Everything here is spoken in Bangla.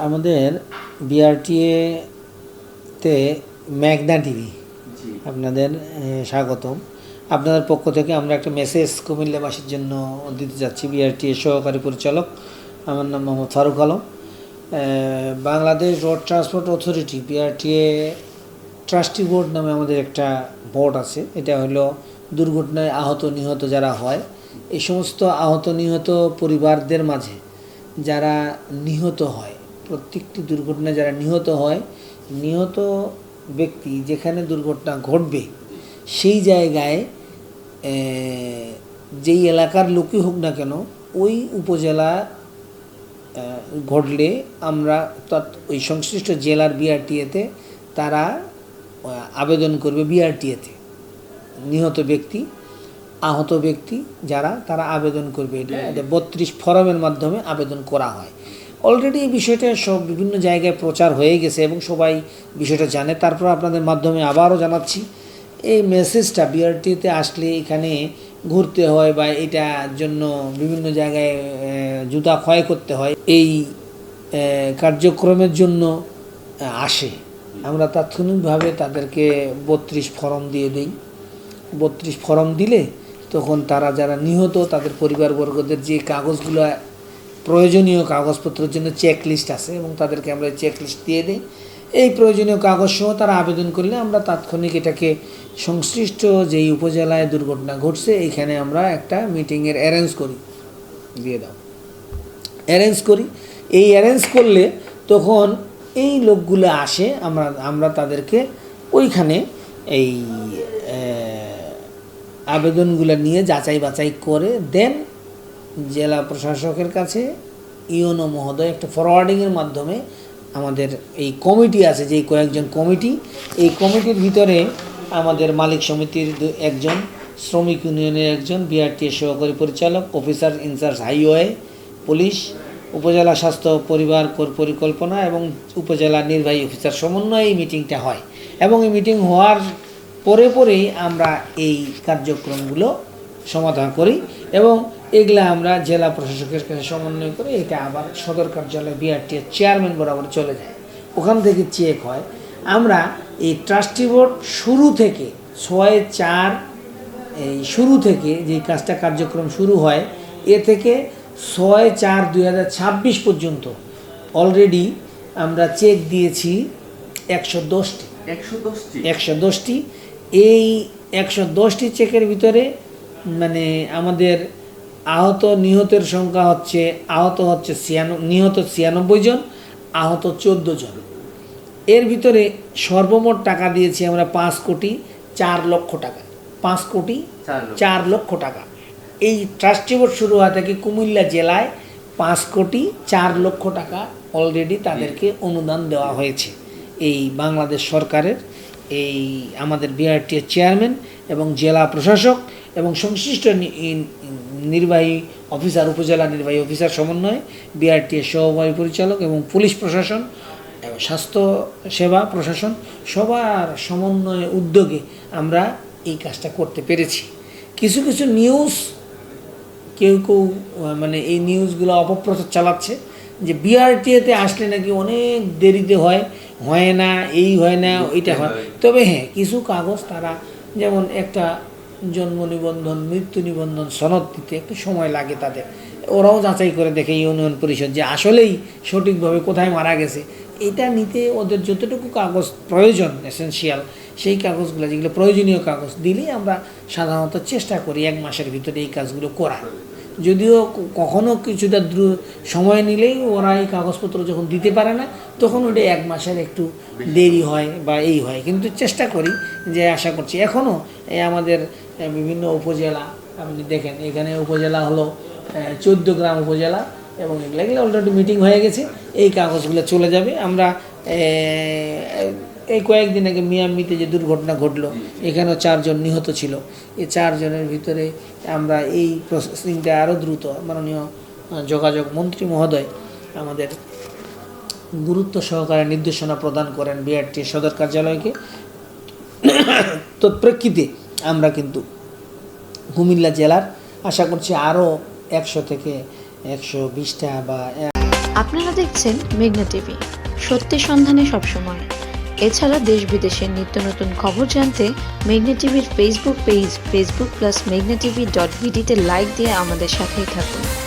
আমাদের বিআরটিএ তে মেঘনা টিভি আপনাদের স্বাগতম। আপনাদের পক্ষ থেকে আমরা একটা মেসেজ কুমিল্লাবাসীর জন্য দিতে যাচ্ছি। বিআরটিএ সহকারী পরিচালক, আমার নাম Mohammad Faruk Alam. Bangladesh road transport authority BRTA trustee board নামে আমাদের একটা বোর্ড আছে। এটা হলো দুর্ঘটনায় আহত নিহত যারা হয়, এই সমস্ত আহত নিহত পরিবারদের মাঝে যারা নিহত হয়, প্রত্যেকটি দুর্ঘটনায় যারা নিহত হয়, নিহত ব্যক্তি যেখানে দুর্ঘটনা ঘটবে সেই জায়গায় যেই এলাকার লোকই হোক না কেন, ওই উপজেলা ঘটলে আমরা ওই সংশ্লিষ্ট জেলার বিআরটিএতে তারা আবেদন করবে। বিআরটিএতে নিহত ব্যক্তি, আহত ব্যক্তি যারা, তারা আবেদন করবে। এটা 32 ফরমের মাধ্যমে আবেদন করা হয়। অলরেডি এই বিষয়টা সব বিভিন্ন জায়গায় প্রচার হয়ে গেছে এবং সবাই বিষয়টা জানে। তারপর আপনাদের মাধ্যমে আবারও জানাচ্ছি, এই মেসেজটা বিআরটিতে আসলে এখানে ঘুরতে হয় বা এটার জন্য বিভিন্ন জায়গায় জুতা ক্ষয় করতে হয়, এই কার্যক্রমের জন্য আসে। আমরা তাৎক্ষণিকভাবে তাদেরকে 32 ফর্ম দিয়ে দিই। 32 ফর্ম দিলে তখন তারা যারা নিহত তাদের পরিবারবর্গদের যে কাগজগুলো প্রয়োজনীয় কাগজপত্রের জন্য চেক লিস্ট আছে এবং তাদেরকে আমরা চেক লিস্ট দিয়ে দিই। এই প্রয়োজনীয় কাগজ সহ তারা আবেদন করলে আমরা তাৎক্ষণিক এটাকে সংশ্লিষ্ট যেই উপজেলায় দুর্ঘটনা ঘটছে এইখানে আমরা একটা মিটিংয়ের অ্যারেঞ্জ করি, দিয়ে দাও অ্যারেঞ্জ করি। এই অ্যারেঞ্জ করলে তখন এই লোকগুলো আসে, আমরা তাদেরকে ওইখানে এই আবেদনগুলো নিয়ে যাচাই বাছাই করে দেন জেলা প্রশাসকের কাছে ইউনো মহোদয় একটা ফরওয়ার্ডিংয়ের মাধ্যমে আমাদের এই কমিটি আছে, যেই কয়েকজন কমিটি, এই কমিটির ভিতরে আমাদের মালিক সমিতির একজন, শ্রমিক ইউনিয়নের একজন, বিআরটিএ সহকারী পরিচালক, অফিসার ইনচার্জ হাইওয়ে পুলিশ, উপজেলা স্বাস্থ্য পরিবার পরিকল্পনা এবং উপজেলা নির্বাহী অফিসার সমন্বয়ে এই মিটিংটা হয়। এবং এই মিটিং হওয়ার পরেই আমরা এই কার্যক্রমগুলো সমাধান করি এবং এগুলা আমরা জেলা প্রশাসকের কাছে সমন্বয় করে এটা আবার সদর কার্যালয় বিআরটিএ চেয়ারম্যান বরাবর চলে যায়, ওখান থেকে চেক হয়। আমরা এই ট্রাস্টি বোর্ড শুরু থেকে 6/4 এই শুরু থেকে যে কাজটা কার্যক্রম শুরু হয়, এ থেকে 6/4/2026 পর্যন্ত অলরেডি আমরা চেক দিয়েছি 110টি। এই 110টি চেকের ভিতরে মানে আমাদের নিহতের সংখ্যা হচ্ছে, নিহত 96 জন, আহত 14 জন। এর ভিতরে সর্বমোট টাকা দিয়েছি আমরা 5,04,00,000 টাকা। 5,04,00,000 টাকা। এই ট্রাস্টি বোর্ড শুরু হওয়া থেকে কুমিল্লা জেলায় 5,04,00,000 টাকা অলরেডি তাদেরকে অনুদান দেওয়া হয়েছে। এই বাংলাদেশ সরকারের এই আমাদের বিআরটিএ চেয়ারম্যান এবং জেলা প্রশাসক এবং সংশ্লিষ্ট নির্বাহী অফিসার, উপজেলা নির্বাহী অফিসার সমন্বয়ে বিআরটিএ সহকারী পরিচালক এবং পুলিশ প্রশাসন এবং স্বাস্থ্য সেবা প্রশাসন সবার সমন্বয়ে উদ্যোগে আমরা এই কাজটা করতে পেরেছি। কিছু নিউজ কেউ মানে এই নিউজগুলো অপপ্রচার চালাচ্ছে যে বিআরটিএতে আসলে নাকি অনেক দেরিতে হয় না, এই হয় না, ওইটা হয়। তবে হ্যাঁ, কিছু কাগজ তারা, যেমন একটা জন্ম নিবন্ধন, মৃত্যু নিবন্ধন সনদ দিতে একটু সময় লাগে তাদের, ওরাও যাচাই করে দেখে ইউনিয়ন পরিষদ যে আসলেই সঠিকভাবে কোথায় মারা গেছে। এটা নিতে ওদের যতটুকু কাগজ প্রয়োজন, এসেনশিয়াল, সেই কাগজগুলো যেগুলো প্রয়োজনীয় কাগজ দিলেই আমরা সাধারণত চেষ্টা করি 1 মাসের ভিতরে এই কাজগুলো করার। যদিও কখনও কিছুটা সময় নিলেই ওরা এই কাগজপত্র যখন দিতে পারে না, তখন ওটা 1 মাসের একটু দেরি হয় বা এই হয়, কিন্তু চেষ্টা করি যে, আশা করছি এখনও আমাদের বিভিন্ন উপজেলা, আপনি দেখেন এখানে উপজেলা হলো 14 গ্রাম উপজেলা এবং এগুলো অলরেডি মিটিং হয়ে গেছে, এই কাগজগুলো চলে যাবে। আমরা এই কয়েকদিন আগে মিয়ামিতে যে দুর্ঘটনা ঘটলো, এখানেও 4 জন নিহত ছিল। এই 4 জনের ভিতরে আমরা এই প্রসেসিংটা আরও দ্রুত, মাননীয় যোগাযোগ মন্ত্রী মহোদয় আমাদের গুরুত্ব সহকারে নির্দেশনা প্রদান করেন বিআরটি সদর কার্যালয়কে। তৎপ্রেক্ষিতে আমরা কিন্তু কুমিল্লা জেলার আশা করছি আরও 100 থেকে 120টা বা আপনারা দেখছেন মেঘনা টিভি, সত্যি সন্ধানে সবসময়। এছাড়া দেশ বিদেশের নিত্য নতুন খবর জানতে মেঘনা টিভির ফেসবুক পেজ facebook+meghna tv.bd তে লাইক দিয়ে আমাদের সাথেই থাকুন।